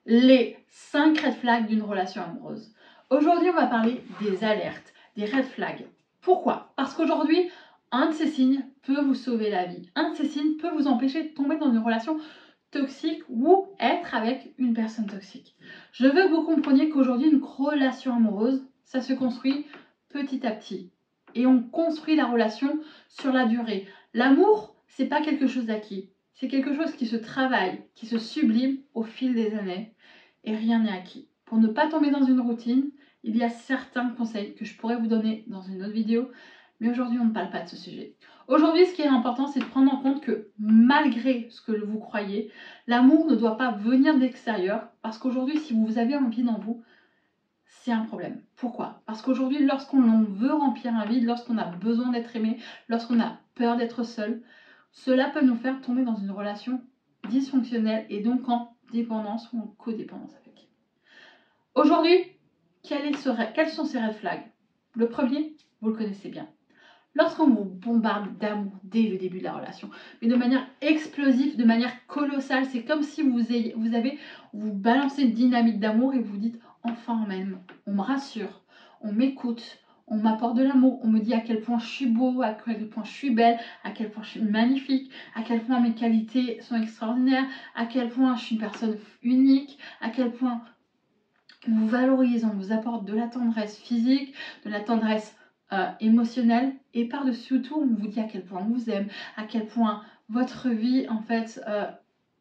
les 5 red flags d'une relation amoureuse. Aujourd'hui, on va parler des alertes, des red flags. Pourquoi? Parce qu'aujourd'hui, un de ces signes peut vous sauver la vie. Un de ces signes peut vous empêcher de tomber dans une relation toxique ou être avec une personne toxique. Je veux que vous compreniez qu'aujourd'hui, une relation amoureuse, ça se construit petit à petit. Et on construit la relation sur la durée. L'amour, c'est pas quelque chose d'acquis. C'est quelque chose qui se travaille, qui se sublime au fil des années. Et rien n'est acquis. Pour ne pas tomber dans une routine, il y a certains conseils que je pourrais vous donner dans une autre vidéo. Mais aujourd'hui, on ne parle pas de ce sujet. Aujourd'hui, ce qui est important, c'est de prendre en compte que malgré ce que vous croyez, l'amour ne doit pas venir de l'extérieur. Parce qu'aujourd'hui, si vous avez un vide en vous, c'est un problème. Pourquoi? Parce qu'aujourd'hui, lorsqu'on veut remplir un vide, lorsqu'on a besoin d'être aimé, lorsqu'on a peur d'être seul, cela peut nous faire tomber dans une relation dysfonctionnelle et donc en dépendance ou en codépendance affective. Aujourd'hui, quels sont ces red flags? Le premier, vous le connaissez bien. Lorsqu'on vous bombarde d'amour dès le début de la relation, mais de manière explosive, de manière colossale, c'est comme si vous balancez une dynamite d'amour et vous dites enfin on me rassure, on m'écoute, on m'apporte de l'amour, on me dit à quel point je suis beau, à quel point je suis belle, à quel point je suis magnifique, à quel point mes qualités sont extraordinaires, à quel point je suis une personne unique, à quel point on vous valorise, on vous apporte de la tendresse physique, de la tendresse émotionnelle, et par-dessus tout, on vous dit à quel point on vous aime, à quel point votre vie, en fait,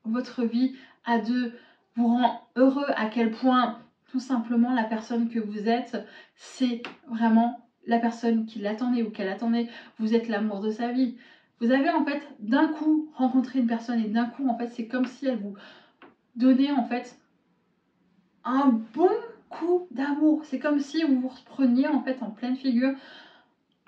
votre vie à deux vous rend heureux, à quel point, tout simplement, la personne que vous êtes, c'est vraiment la personne qui l'attendait ou qu'elle attendait. Vous êtes l'amour de sa vie. Vous avez, en fait, d'un coup rencontré une personne et d'un coup, en fait, c'est comme si elle vous donnait, en fait, un bon coup d'amour. C'est comme si vous vous repreniez en fait en pleine figure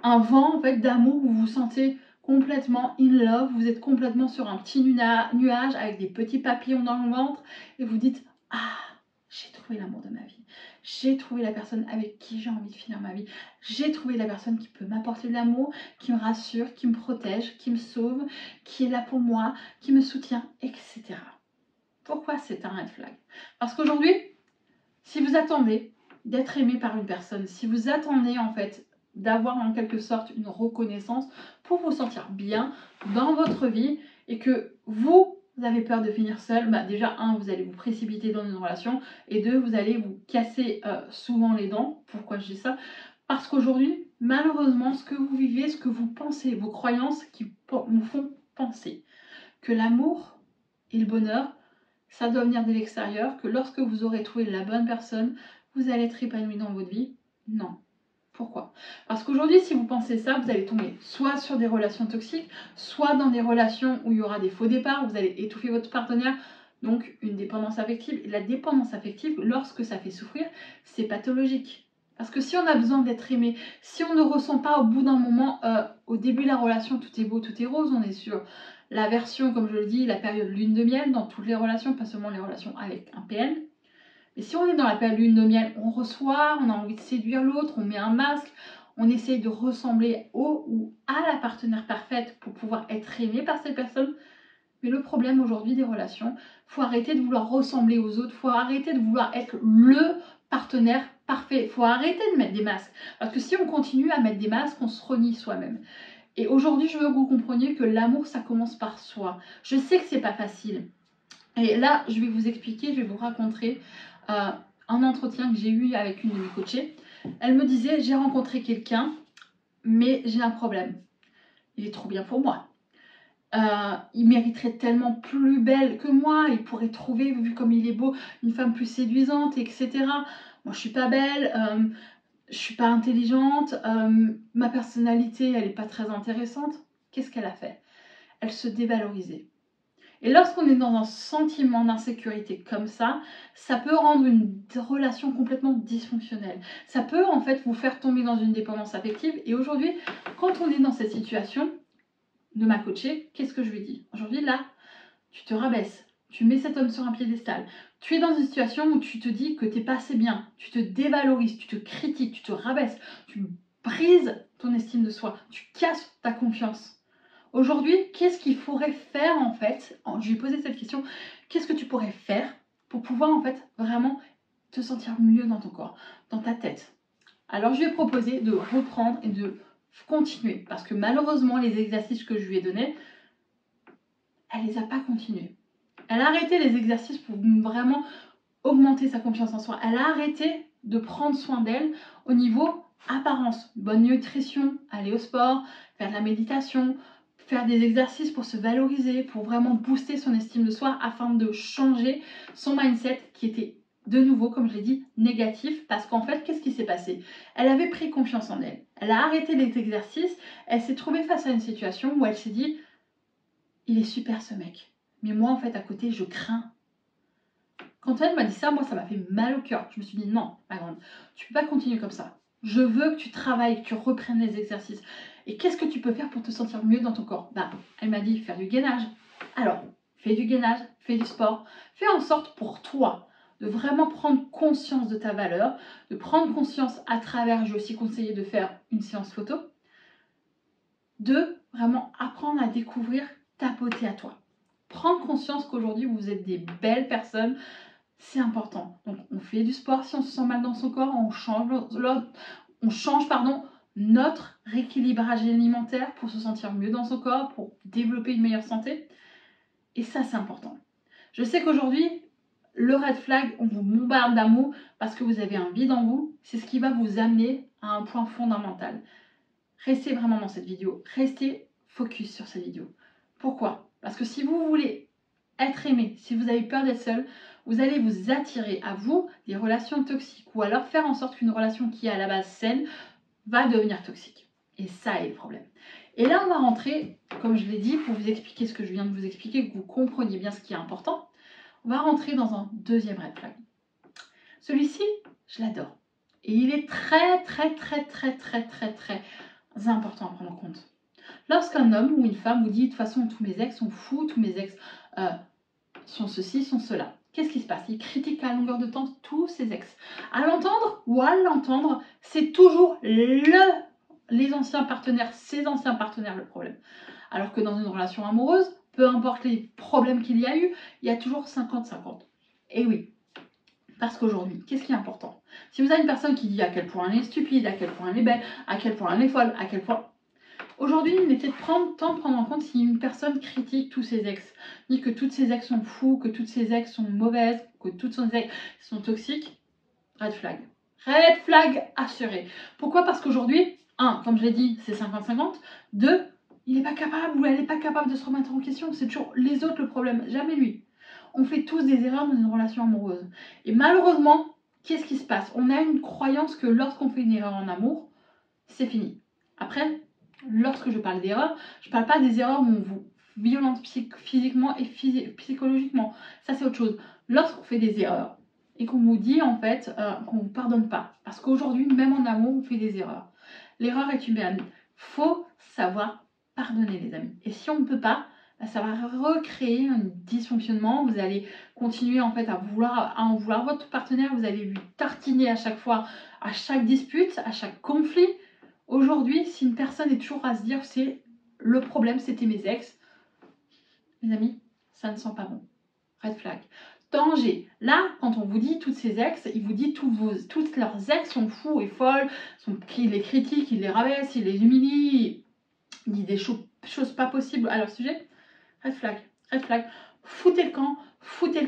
un vent en fait d'amour, vous vous sentez complètement in love, vous êtes complètement sur un petit nuage avec des petits papillons dans le ventre et vous dites ah, j'ai trouvé l'amour de ma vie. J'ai trouvé la personne avec qui j'ai envie de finir ma vie. J'ai trouvé la personne qui peut m'apporter de l'amour, qui me rassure, qui me protège, qui me sauve, qui est là pour moi, qui me soutient, etc. Pourquoi c'est un red flag? Parce qu'aujourd'hui, si vous attendez d'être aimé par une personne, si vous attendez en fait d'avoir en quelque sorte une reconnaissance pour vous sentir bien dans votre vie et que vous avez peur de finir seul, bah déjà vous allez vous précipiter dans une relation et deux, vous allez vous casser souvent les dents. Pourquoi je dis ça? Parce qu'aujourd'hui, malheureusement, ce que vous vivez, ce que vous pensez, vos croyances qui nous font penser que l'amour et le bonheur, ça doit venir de l'extérieur, que lorsque vous aurez trouvé la bonne personne, vous allez être épanoui dans votre vie. Non. Pourquoi? Parce qu'aujourd'hui, si vous pensez ça, vous allez tomber soit sur des relations toxiques, soit dans des relations où il y aura des faux départs, où vous allez étouffer votre partenaire, donc une dépendance affective. Et la dépendance affective, lorsque ça fait souffrir, c'est pathologique. Parce que si on a besoin d'être aimé, si on ne ressent pas au bout d'un moment, au début de la relation, tout est beau, tout est rose, on est sûr. La version, comme je le dis, la période lune de miel dans toutes les relations, pas seulement les relations avec un PN. Mais si on est dans la période lune de miel, on reçoit, on a envie de séduire l'autre, on met un masque, on essaye de ressembler au ou à la partenaire parfaite pour pouvoir être aimé par cette personne. Mais le problème aujourd'hui des relations, il faut arrêter de vouloir ressembler aux autres, il faut arrêter de vouloir être le partenaire parfait, il faut arrêter de mettre des masques. Parce que si on continue à mettre des masques, on se renie soi-même. Et aujourd'hui, je veux que vous compreniez que l'amour, ça commence par soi. Je sais que c'est pas facile. Et là, je vais vous expliquer, je vais vous raconter un entretien que j'ai eu avec une de mes coachées. Elle me disait, j'ai rencontré quelqu'un, mais j'ai un problème. Il est trop bien pour moi. Il mériterait tellement plus belle que moi. Il pourrait trouver, vu comme il est beau, une femme plus séduisante, etc. Moi, je suis pas belle. Je suis pas intelligente, ma personnalité elle est pas très intéressante. Qu'est-ce qu'elle a fait? Elle se dévalorisait. Et lorsqu'on est dans un sentiment d'insécurité comme ça peut rendre une relation complètement dysfonctionnelle. Ça peut en fait vous faire tomber dans une dépendance affective. Et aujourd'hui, quand on est dans cette situation de ma coachée, qu'est-ce que je lui dis? Aujourd'hui là, tu te rabaisses. Tu mets cet homme sur un piédestal. Tu es dans une situation où tu te dis que tu n'es pas assez bien. Tu te dévalorises, tu te critiques, tu te rabaisses. Tu brises ton estime de soi. Tu casses ta confiance. Aujourd'hui, qu'est-ce qu'il faudrait faire en fait? Je lui ai posé cette question. Qu'est-ce que tu pourrais faire pour pouvoir en fait vraiment te sentir mieux dans ton corps, dans ta tête. Alors je lui ai proposé de reprendre et de continuer parce que malheureusement les exercices que je lui ai donnés, elle les a pas continués. Elle a arrêté les exercices pour vraiment augmenter sa confiance en soi. Elle a arrêté de prendre soin d'elle au niveau apparence, bonne nutrition, aller au sport, faire de la méditation, faire des exercices pour se valoriser, pour vraiment booster son estime de soi afin de changer son mindset qui était de nouveau, comme je l'ai dit, négatif parce qu'en fait, qu'est-ce qui s'est passé? Elle avait pris confiance en elle. Elle a arrêté les exercices, elle s'est trouvée face à une situation où elle s'est dit « Il est super ce mec, mais moi en fait à côté je crains. » Quand elle m'a dit ça, moi ça m'a fait mal au cœur. Je me suis dit non, ma grande, tu peux pas continuer comme ça. Je veux que tu travailles, que tu reprennes les exercices. Et qu'est-ce que tu peux faire pour te sentir mieux dans ton corps? Elle m'a dit faire du gainage. Alors, fais du gainage, fais du sport. Fais en sorte pour toi de vraiment prendre conscience de ta valeur, de prendre conscience à travers, je vais aussi conseiller de faire une séance photo, de vraiment apprendre à découvrir ta beauté à toi. Prendre conscience qu'aujourd'hui vous êtes des belles personnes, c'est important. Donc on fait du sport si on se sent mal dans son corps, on change notre rééquilibrage alimentaire pour se sentir mieux dans son corps, pour développer une meilleure santé. Et ça c'est important. Je sais qu'aujourd'hui, le red flag, on vous bombarde d'amour parce que vous avez un vide en vous. C'est ce qui va vous amener à un point fondamental. Restez vraiment dans cette vidéo. Restez focus sur cette vidéo. Pourquoi? Parce que si vous voulez être aimé, si vous avez peur d'être seul, vous allez vous attirer à vous des relations toxiques ou alors faire en sorte qu'une relation qui est à la base saine va devenir toxique. Et ça est le problème. Et là, on va rentrer, comme je l'ai dit, pour vous expliquer ce que je viens de vous expliquer, que vous compreniez bien ce qui est important. On va rentrer dans un deuxième red flag. Celui-ci, je l'adore. Et il est très important à prendre en compte. Lorsqu'un homme ou une femme vous dit de toute façon tous mes ex sont fous, tous mes ex sont ceci, sont cela, qu'est-ce qui se passe? Il critique à longueur de temps tous ses ex. À l'entendre ou à l'entendre, c'est toujours les anciens partenaires, ses anciens partenaires le problème. Alors que dans une relation amoureuse, peu importe les problèmes qu'il y a eu, il y a toujours 50-50. Et oui, parce qu'aujourd'hui, qu'est-ce qui est important? Si vous avez une personne qui dit à quel point elle est stupide, à quel point elle est belle, à quel point elle est folle, à quel point... Aujourd'hui, il était temps de prendre en compte si une personne critique tous ses ex, dit que toutes ses ex sont fous, que toutes ses ex sont mauvaises, que toutes ses ex sont toxiques, red flag. Red flag assuré. Pourquoi? Parce qu'aujourd'hui, comme je l'ai dit, c'est 50-50. 2, il n'est pas capable ou elle n'est pas capable de se remettre en question. C'est toujours les autres le problème, jamais lui. On fait tous des erreurs dans une relation amoureuse. Et malheureusement, qu'est-ce qui se passe? On a une croyance que lorsqu'on fait une erreur en amour, c'est fini. Après, lorsque je parle d'erreurs, je ne parle pas des erreurs où on vous violente physiquement et psychologiquement. Ça, c'est autre chose. Lorsqu'on fait des erreurs et qu'on vous dit en fait qu'on ne vous pardonne pas, parce qu'aujourd'hui, même en amour, on fait des erreurs. L'erreur est humaine. Il faut savoir pardonner, les amis. Et si on ne peut pas, ça va recréer un dysfonctionnement. Vous allez continuer en fait à en vouloir votre partenaire. Vous allez lui tartiner à chaque fois, à chaque dispute, à chaque conflit. Aujourd'hui, si une personne est toujours à se dire c'est le problème, c'était mes ex, mes amis, ça ne sent pas bon. Red flag. Danger. Là, quand on vous dit toutes ces ex, il vous dit toutes leurs ex sont fous et folles, il les critique, il les rabaisse, il les humilie, il dit des choses pas possibles à leur sujet. Red flag. Red flag. Foutez le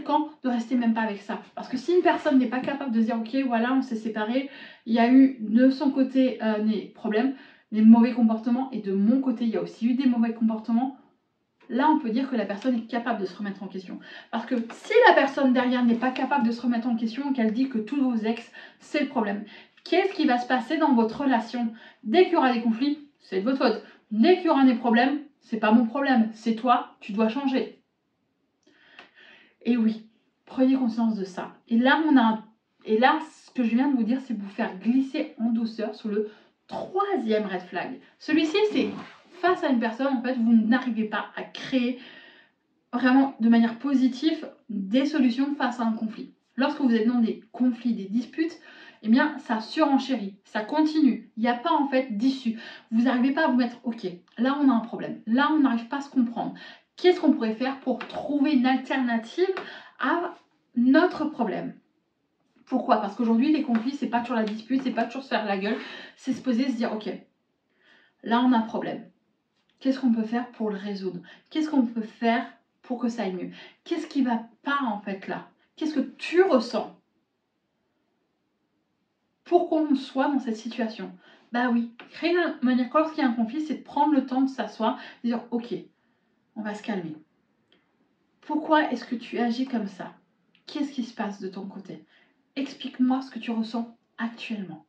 camp de rester même pas avec ça. Parce que si une personne n'est pas capable de dire ok, voilà, on s'est séparés, il y a eu de son côté des problèmes, des mauvais comportements, et de mon côté, il y a aussi eu des mauvais comportements, là, on peut dire que la personne est capable de se remettre en question. Parce que si la personne derrière n'est pas capable de se remettre en question, qu'elle dit que tous vos ex, c'est le problème, qu'est-ce qui va se passer dans votre relation? Dès qu'il y aura des conflits, c'est de votre faute. Dès qu'il y aura des problèmes, c'est pas mon problème, c'est toi, tu dois changer. Et oui, prenez conscience de ça. Et là, ce que je viens de vous dire, c'est vous faire glisser en douceur sur le troisième red flag. Celui-ci, c'est face à une personne, en fait, vous n'arrivez pas à créer vraiment de manière positive des solutions face à un conflit. Lorsque vous êtes dans des conflits, des disputes, eh bien, ça surenchérit, ça continue. Il n'y a pas en fait d'issue. Vous n'arrivez pas à vous mettre, ok, là on a un problème, là on n'arrive pas à se comprendre. Qu'est-ce qu'on pourrait faire pour trouver une alternative à notre problème. Pourquoi? Parce qu'aujourd'hui, les conflits, c'est pas toujours la dispute, c'est pas toujours se faire la gueule, c'est se poser, se dire, ok, là on a un problème. Qu'est-ce qu'on peut faire pour le résoudre? Qu'est-ce qu'on peut faire pour que ça aille mieux? Qu'est-ce qui va pas en fait là? Qu'est-ce que tu ressens pour qu'on soit dans cette situation? Bah oui, créer une manière, lorsqu'il y a un conflit, c'est de prendre le temps de s'asseoir, de dire, ok, on va se calmer. Pourquoi est-ce que tu agis comme ça? Qu'est-ce qui se passe de ton côté? Explique-moi ce que tu ressens actuellement.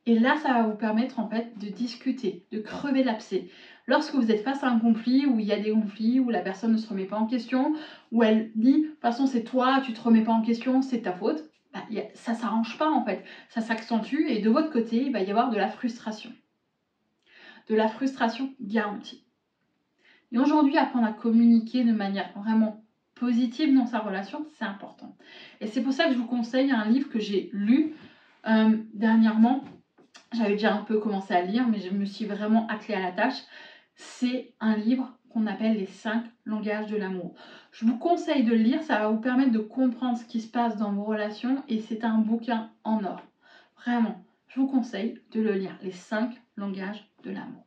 Et là, ça va vous permettre en fait de discuter, de crever l'abcès. Lorsque vous êtes face à un conflit, où il y a des conflits, où la personne ne se remet pas en question, où elle dit, de toute façon c'est toi, tu te remets pas en question, c'est ta faute, bah, ça ne s'arrange pas en fait. Ça s'accentue et de votre côté, il va y avoir de la frustration. De la frustration garantie. Et aujourd'hui, apprendre à communiquer de manière vraiment positive dans sa relation, c'est important. Et c'est pour ça que je vous conseille un livre que j'ai lu dernièrement. J'avais déjà un peu commencé à lire, mais je me suis vraiment attelée à la tâche. C'est un livre qu'on appelle les 5 langages de l'amour. Je vous conseille de le lire, ça va vous permettre de comprendre ce qui se passe dans vos relations et c'est un bouquin en or. Vraiment, je vous conseille de le lire, les 5 langages de l'amour.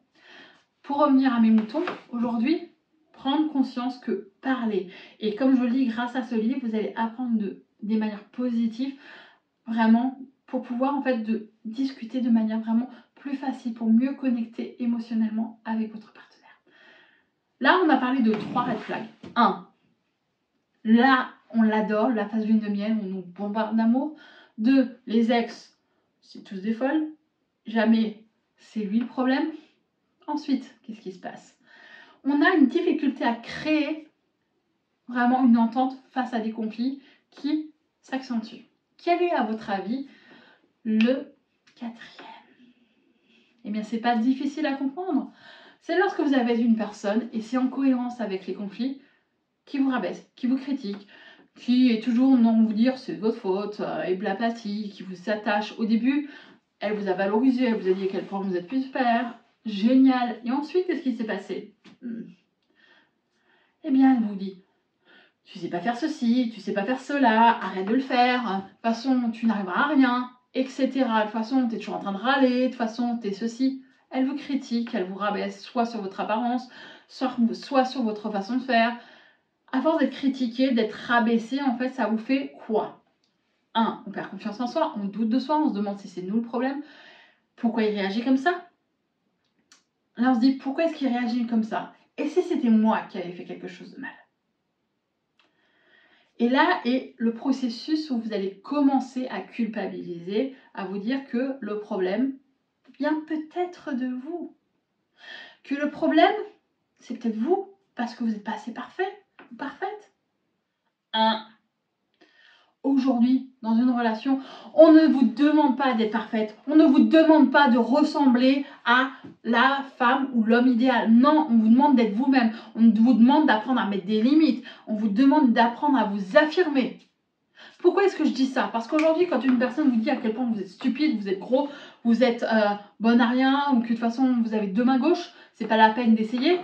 Pour revenir à mes moutons, aujourd'hui, prendre conscience que parler, et comme je le dis, grâce à ce livre, vous allez apprendre des manières positives, vraiment, pour pouvoir en fait de discuter de manière vraiment plus facile, pour mieux connecter émotionnellement avec votre partenaire. Là, on a parlé de 3 red flags. 1. Là, on l'adore, la phase lune de miel, on nous bombarde d'amour. 2. Les ex, c'est tous des folles. Jamais, c'est lui le problème. Ensuite, qu'est-ce qui se passe? On a une difficulté à créer vraiment une entente face à des conflits qui s'accentuent. Quel est, à votre avis, le 4e? Eh bien, c'est pas difficile à comprendre. C'est lorsque vous avez une personne, et c'est en cohérence avec les conflits, qui vous rabaisse, qui vous critique, qui est toujours non vous dire c'est votre faute, et blablatie, qui vous s'attache. Au début, elle vous a valorisé, elle vous a dit à quel point vous êtes super, génial. Et ensuite, qu'est-ce qui s'est passé? Eh bien, elle vous dit, tu sais pas faire ceci, tu sais pas faire cela, arrête de le faire, de toute façon, tu n'arriveras à rien, etc. De toute façon, tu es toujours en train de râler, de toute façon, tu es ceci. Elle vous critique, elle vous rabaisse, soit sur votre apparence, soit sur votre façon de faire. À force d'être critiqué, d'être rabaissé, en fait, ça vous fait quoi? 1. On perd confiance en soi, on doute de soi, on se demande si c'est nous le problème. Pourquoi il réagit comme ça? Là, on se dit, pourquoi est-ce qu'il réagit comme ça? Et si c'était moi qui avais fait quelque chose de mal? Et là est le processus où vous allez commencer à culpabiliser, à vous dire que le problème vient peut-être de vous. Que le problème, c'est peut-être vous, parce que vous n'êtes pas assez parfait ou parfaite. Aujourd'hui, dans une relation, on ne vous demande pas d'être parfaite. On ne vous demande pas de ressembler à la femme ou l'homme idéal. Non, on vous demande d'être vous-même. On vous demande d'apprendre à mettre des limites. On vous demande d'apprendre à vous affirmer. Pourquoi est-ce que je dis ça? Parce qu'aujourd'hui, quand une personne vous dit à quel point vous êtes stupide, vous êtes gros, vous êtes bonne à rien, ou que de toute façon vous avez 2 mains gauches, c'est pas la peine d'essayer,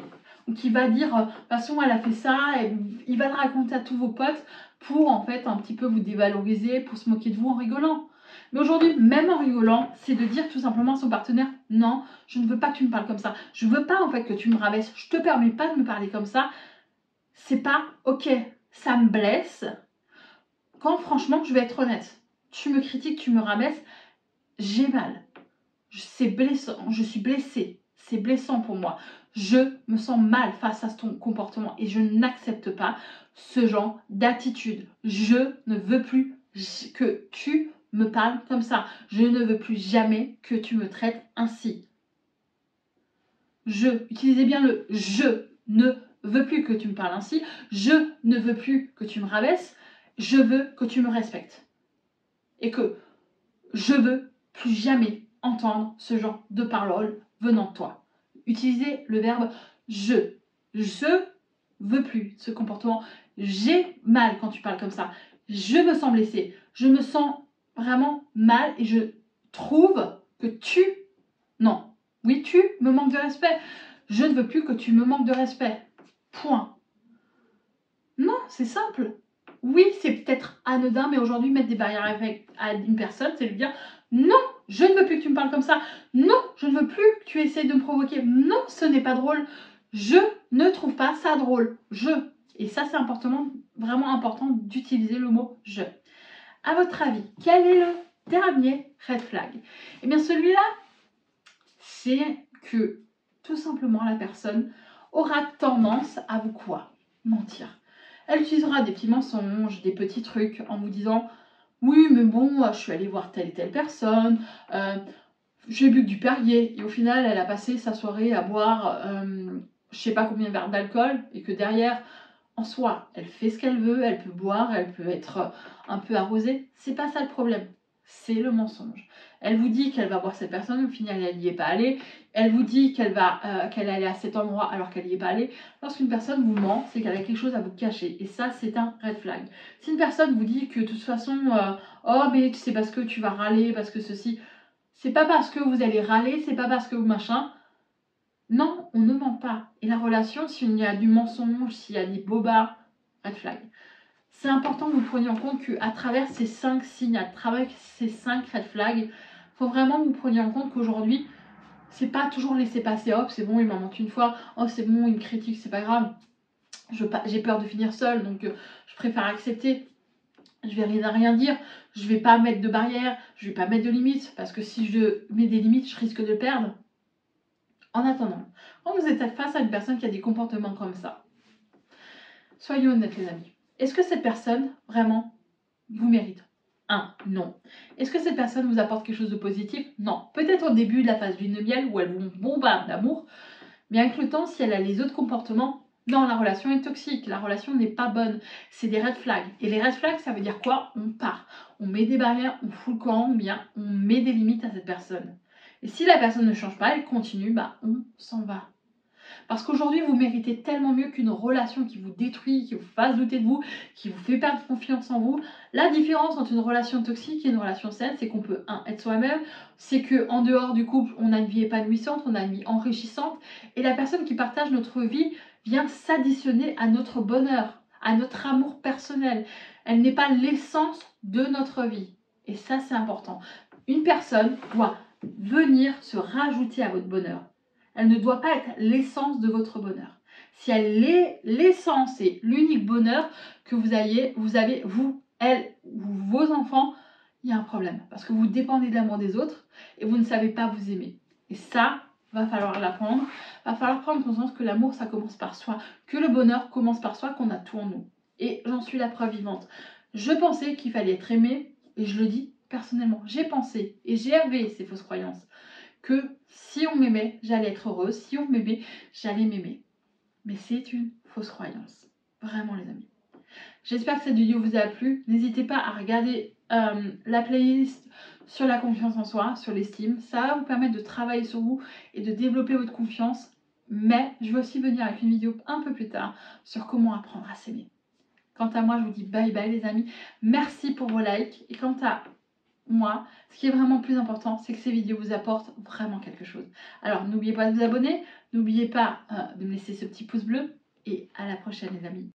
ou qui va dire de toute façon elle a fait ça, et il va le raconter à tous vos potes pour en fait un petit peu vous dévaloriser, pour se moquer de vous en rigolant. Mais aujourd'hui, même en rigolant, c'est de dire tout simplement à son partenaire, non, je ne veux pas que tu me parles comme ça, je veux pas en fait que tu me rabaisses, je te permets pas de me parler comme ça, c'est pas ok, ça me blesse. Quand franchement, je vais être honnête, tu me critiques, tu me rabaisses, j'ai mal. C'est blessant, je suis blessée. C'est blessant pour moi. Je me sens mal face à ton comportement et je n'accepte pas ce genre d'attitude. Je ne veux plus que tu me parles comme ça. Je ne veux plus jamais que tu me traites ainsi. Utilisez bien le je ne veux plus que tu me parles ainsi. Je ne veux plus que tu me rabaisses. Je veux que tu me respectes. Et que je veux plus jamais entendre ce genre de paroles venant de toi. Utilisez le verbe je. Je veux plus ce comportement. J'ai mal quand tu parles comme ça. Je me sens blessée. Je me sens vraiment mal et je trouve que non. Oui, tu me manques de respect. Je ne veux plus que tu me manques de respect. Point. Non, c'est simple. Oui, c'est peut-être anodin, mais aujourd'hui, mettre des barrières à une personne, c'est lui dire non, je ne veux plus que tu me parles comme ça. Non, je ne veux plus que tu essayes de me provoquer. Non, ce n'est pas drôle. Je ne trouve pas ça drôle. Je. Et ça, c'est vraiment important d'utiliser le mot je. À votre avis, quel est le dernier red flag? Eh bien, celui-là, c'est que tout simplement la personne aura tendance à vous quoi? Mentir. Elle utilisera des petits mensonges, des petits trucs en vous disant oui mais bon je suis allée voir telle et telle personne, j'ai bu que du Perrier et au final elle a passé sa soirée à boire je sais pas combien de verres d'alcool et que derrière en soi elle fait ce qu'elle veut, elle peut boire, elle peut être un peu arrosée, c'est pas ça le problème, c'est le mensonge. Elle vous dit qu'elle va voir cette personne, au final elle n'y est pas allée. Elle vous dit qu'elle qu'elle allait à cet endroit alors qu'elle n'y est pas allée. Lorsqu'une personne vous ment, c'est qu'elle a quelque chose à vous cacher. Et ça, c'est un red flag. Si une personne vous dit que de toute façon, oh mais c'est parce que tu vas râler, parce que ceci, c'est pas parce que vous allez râler, c'est pas parce que vous machin. Non, on ne ment pas. Et la relation, s'il y a du mensonge, s'il y a des bobards, red flag. C'est important que vous preniez en compte qu'à travers ces 5 signes, à travers ces 5 red flags, il faut vraiment que vous preniez en compte qu'aujourd'hui, c'est pas toujours laisser passer, hop, c'est bon, il m'a menti une fois, oh, c'est bon, il me critique, c'est pas grave. J'ai peur de finir seule, donc je préfère accepter. Je vais rien dire, je vais pas mettre de barrière, je vais pas mettre de limites, parce que si je mets des limites, je risque de perdre. En attendant, quand vous êtes face à une personne qui a des comportements comme ça, soyez honnêtes les amis. Est-ce que cette personne, vraiment, vous mérite? Non. Est-ce que cette personne vous apporte quelque chose de positif? Non. Peut-être au début de la phase lune de miel où elle vous bombarde d'amour, mais avec le temps, si elle a les autres comportements, non, la relation est toxique, la relation n'est pas bonne, c'est des red flags. Et les red flags, ça veut dire quoi? On part, on met des barrières, on fout le camp, bien, on met des limites à cette personne. Et si la personne ne change pas, elle continue, on s'en va. Parce qu'aujourd'hui, vous méritez tellement mieux qu'une relation qui vous détruit, qui vous fasse douter de vous, qui vous fait perdre confiance en vous. La différence entre une relation toxique et une relation saine, c'est qu'on peut, être soi-même, c'est qu'en dehors du couple, on a une vie épanouissante, on a une vie enrichissante, et la personne qui partage notre vie vient s'additionner à notre bonheur, à notre amour personnel. Elle n'est pas l'essence de notre vie. Et ça, c'est important. Une personne doit venir se rajouter à votre bonheur. Elle ne doit pas être l'essence de votre bonheur. Si elle est l'essence et l'unique bonheur que vous avez, vous, elle ou vos enfants, il y a un problème. Parce que vous dépendez de l'amour des autres et vous ne savez pas vous aimer. Et ça, va falloir l'apprendre. Va falloir prendre conscience que l'amour, ça commence par soi. Que le bonheur commence par soi, qu'on a tout en nous. Et j'en suis la preuve vivante. Je pensais qu'il fallait être aimé, et je le dis personnellement. J'ai pensé et j'avais ces fausses croyances que si on m'aimait, j'allais être heureuse, si on m'aimait, j'allais m'aimer. Mais c'est une fausse croyance. Vraiment les amis. J'espère que cette vidéo vous a plu. N'hésitez pas à regarder la playlist sur la confiance en soi, sur l'estime. Ça va vous permettre de travailler sur vous et de développer votre confiance. Mais je vais aussi venir avec une vidéo un peu plus tard sur comment apprendre à s'aimer. Quant à moi, je vous dis bye bye les amis. Merci pour vos likes. Et quant à moi, ce qui est vraiment plus important, c'est que ces vidéos vous apportent vraiment quelque chose. Alors, n'oubliez pas de vous abonner, n'oubliez pas de me laisser ce petit pouce bleu, et à la prochaine les amis.